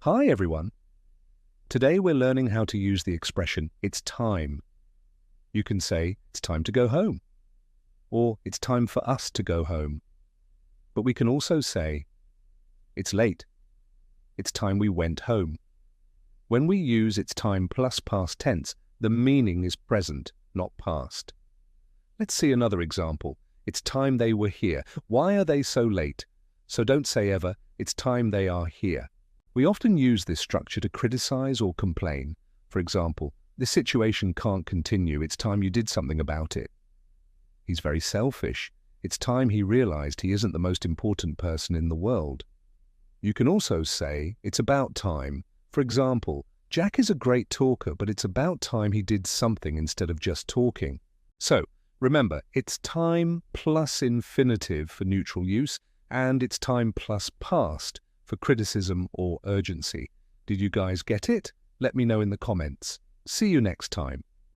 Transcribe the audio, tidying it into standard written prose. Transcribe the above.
Hi everyone. Today we're learning how to use the expression, it's time. You can say, it's time to go home, or it's time for us to go home. But we can also say, it's late. It's time we went home. When we use it's time plus past tense, the meaning is present, not past. Let's see another example. It's time they were here. Why are they so late? So don't say ever, it's time they are here. We often use this structure to criticize or complain. For example, this situation can't continue. It's time you did something about it. He's very selfish. It's time he realized he isn't the most important person in the world. You can also say, it's about time. For example, Jack is a great talker, but it's about time he did something instead of just talking. So, remember, it's time plus infinitive for neutral use, and it's time plus past for criticism or urgency. Did you guys get it? Let me know in the comments. See you next time.